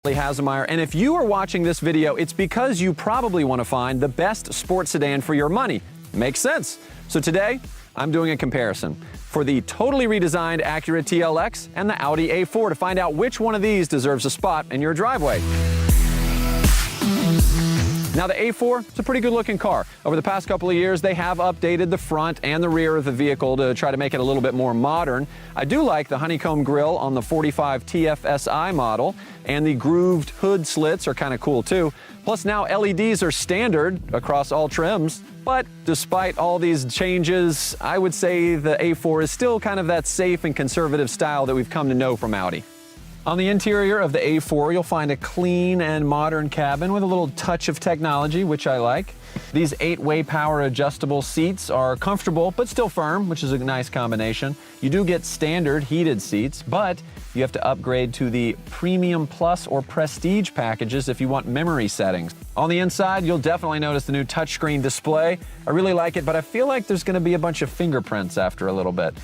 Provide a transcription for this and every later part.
Bradley Hasemeyer, and if you are watching this video, it's because you probably want to find the best sports sedan for your money. Makes sense. So today, I'm doing a comparison for the totally redesigned Acura TLX and the Audi A4 to find out which one of these deserves a spot in your driveway. Now the A4, it's a pretty good looking car. Over the past couple of years, they have updated the front and the rear of the vehicle to try to make it a little bit more modern. I do like the honeycomb grille on the 45 TFSI model, and the grooved hood slits are kind of cool too. Plus now LEDs are standard across all trims. But despite all these changes, I would say the A4 is still kind of that safe and conservative style that we've come to know from Audi. On the interior of the A4, you'll find a clean and modern cabin with a little touch of technology, which I like. These 8-way power adjustable seats are comfortable but still firm, which is a nice combination. You do get standard heated seats, but you have to upgrade to the Premium Plus or Prestige packages if you want memory settings. On the inside, you'll definitely notice the new touchscreen display. I really like it, but I feel like there's going to be a bunch of fingerprints after a little bit.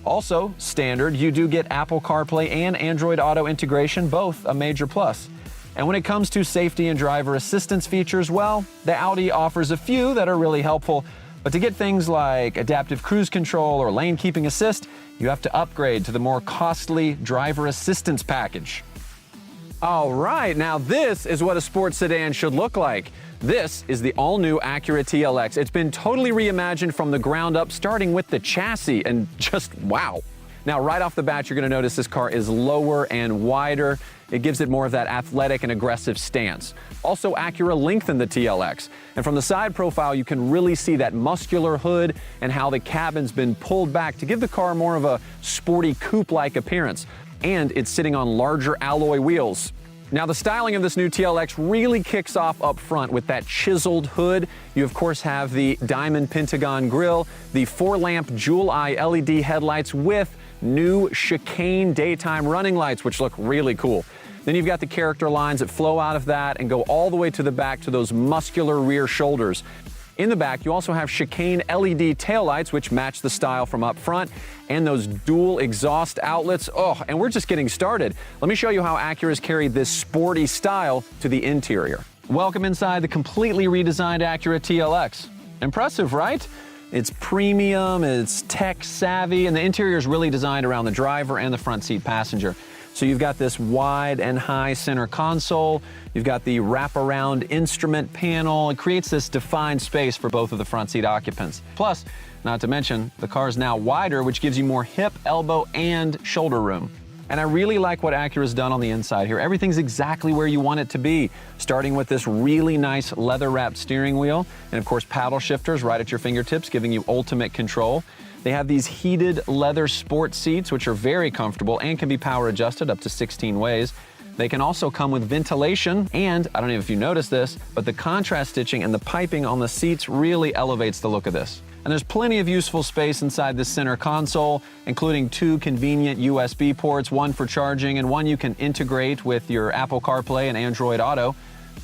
Also, standard, you do get Apple CarPlay and Android Auto integration, both a major plus. And when it comes to safety and driver assistance features, well, the Audi offers a few that are really helpful. But to get things like adaptive cruise control or lane keeping assist, you have to upgrade to the more costly driver assistance package. All right, now this is what a sports sedan should look like. This is the all-new Acura TLX. It's been totally reimagined from the ground up, starting with the chassis, and just wow. Now, right off the bat, you're gonna notice this car is lower and wider. It gives it more of that athletic and aggressive stance. Also, Acura lengthened the TLX, and from the side profile, you can really see that muscular hood and how the cabin's been pulled back to give the car more of a sporty coupe-like appearance. And it's sitting on larger alloy wheels. Now the styling of this new TLX really kicks off up front with that chiseled hood. You of course have the diamond Pentagon Grill, the 4-lamp jewel eye LED headlights with new chicane daytime running lights, which look really cool. Then you've got the character lines that flow out of that and go all the way to the back to those muscular rear shoulders. In the back, you also have chicane LED taillights, which match the style from up front, and those dual exhaust outlets. Oh, and we're just getting started. Let me show you how Acura's carried this sporty style to the interior. Welcome inside the completely redesigned Acura TLX. Impressive, right? It's premium, it's tech savvy, and the interior is really designed around the driver and the front seat passenger. So you've got this wide and high center console, you've got the wraparound instrument panel. It creates this defined space for both of the front seat occupants. Plus, not to mention, the car is now wider, which gives you more hip, elbow, and shoulder room. And I really like what Acura's done on the inside here. Everything's exactly where you want it to be, starting with this really nice leather-wrapped steering wheel, and of course paddle shifters right at your fingertips, giving you ultimate control. They have these heated leather sport seats, which are very comfortable and can be power adjusted up to 16 ways. They can also come with ventilation, and I don't know if you noticed this, but the contrast stitching and the piping on the seats really elevates the look of this. And there's plenty of useful space inside the center console, including 2 convenient USB ports, one for charging and one you can integrate with your Apple CarPlay and Android Auto.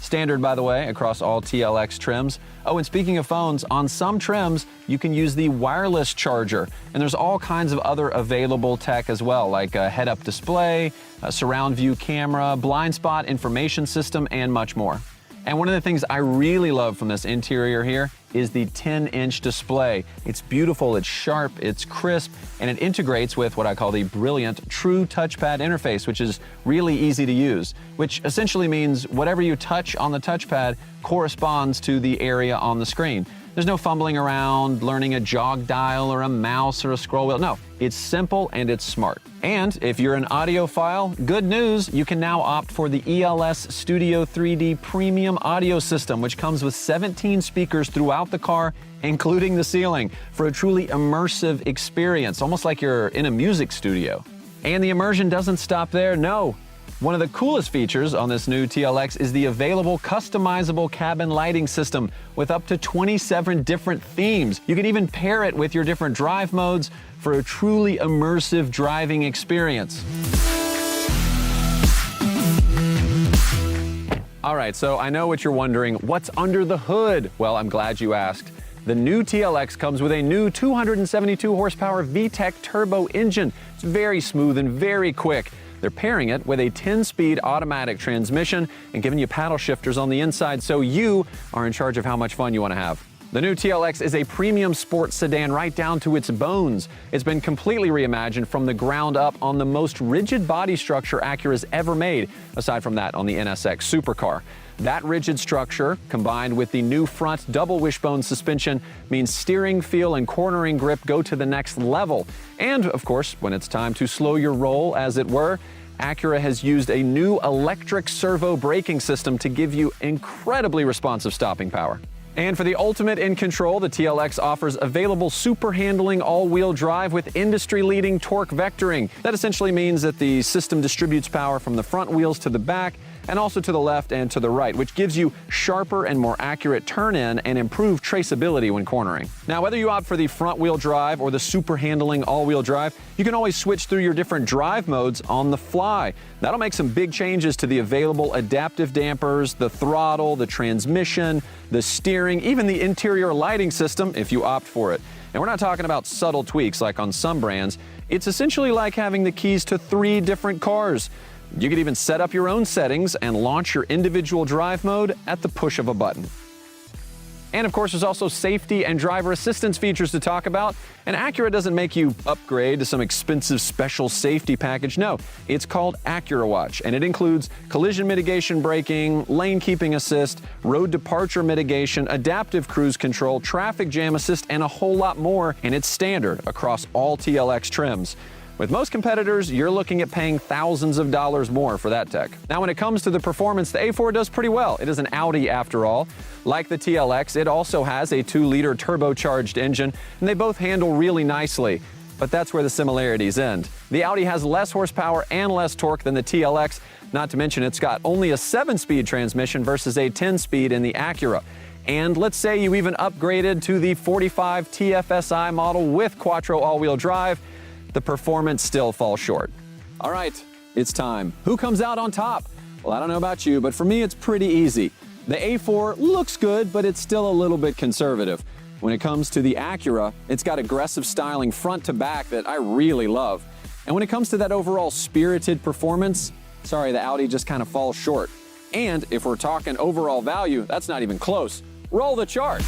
Standard, by the way, across all TLX trims. Oh, and speaking of phones, on some trims, you can use the wireless charger. And there's all kinds of other available tech as well, like a head-up display, a surround view camera, blind spot information system, and much more. And one of the things I really love from this interior here is the 10-inch display. It's beautiful, it's sharp, it's crisp, and it integrates with what I call the brilliant True Touchpad interface, which is really easy to use, which essentially means whatever you touch on the touchpad corresponds to the area on the screen. There's no fumbling around, learning a jog dial or a mouse or a scroll wheel. No, it's simple and it's smart. And if you're an audiophile, good news, you can now opt for the ELS Studio 3D Premium Audio System, which comes with 17 speakers throughout the car, including the ceiling, for a truly immersive experience, almost like you're in a music studio. And the immersion doesn't stop there, no. One of the coolest features on this new TLX is the available customizable cabin lighting system with up to 27 different themes. You can even pair it with your different drive modes for a truly immersive driving experience. All right, so I know what you're wondering, what's under the hood? Well, I'm glad you asked. The new TLX comes with a new 272 horsepower VTEC turbo engine. It's very smooth and very quick. They're pairing it with a 10-speed automatic transmission and giving you paddle shifters on the inside, so you are in charge of how much fun you want to have. The new TLX is a premium sports sedan right down to its bones. It's been completely reimagined from the ground up on the most rigid body structure Acura's ever made, aside from that on the NSX supercar. That rigid structure, combined with the new front double wishbone suspension, means steering, feel, and cornering grip go to the next level. And, of course, when it's time to slow your roll, as it were, Acura has used a new electric servo braking system to give you incredibly responsive stopping power. And for the ultimate in control, the TLX offers available super handling all-wheel drive with industry-leading torque vectoring. That essentially means that the system distributes power from the front wheels to the back and also to the left and to the right, which gives you sharper and more accurate turn-in and improved traceability when cornering. Now, whether you opt for the front-wheel drive or the super handling all-wheel drive, you can always switch through your different drive modes on the fly. That'll make some big changes to the available adaptive dampers, the throttle, the transmission, the steering, even the interior lighting system if you opt for it. And we're not talking about subtle tweaks like on some brands. It's essentially like having the keys to 3 different cars. You could even set up your own settings and launch your individual drive mode at the push of a button. And of course, there's also safety and driver assistance features to talk about. And Acura doesn't make you upgrade to some expensive special safety package. No, it's called Acura Watch, and it includes collision mitigation braking, lane keeping assist, road departure mitigation, adaptive cruise control, traffic jam assist, and a whole lot more. And it's standard across all TLX trims. With most competitors, you're looking at paying thousands of dollars more for that tech. Now, when it comes to the performance, the A4 does pretty well. It is an Audi after all. Like the TLX, it also has a 2-liter turbocharged engine, and they both handle really nicely. But that's where the similarities end. The Audi has less horsepower and less torque than the TLX, not to mention it's got only a 7-speed transmission versus a 10-speed in the Acura. And let's say you even upgraded to the 45 TFSI model with Quattro all-wheel drive, the performance still falls short. All right, it's time. Who comes out on top? Well, I don't know about you, but for me, it's pretty easy. The A4 looks good, but it's still a little bit conservative. When it comes to the Acura, it's got aggressive styling front to back that I really love. And when it comes to that overall spirited performance, sorry, the Audi just kind of falls short. And if we're talking overall value, that's not even close. Roll the charts.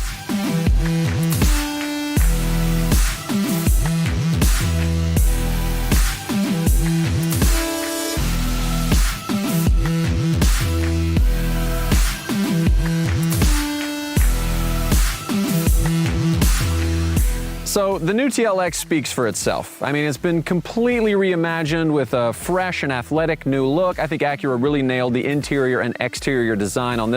So the new TLX speaks for itself. I mean, it's been completely reimagined with a fresh and athletic new look. I think Acura really nailed the interior and exterior design on this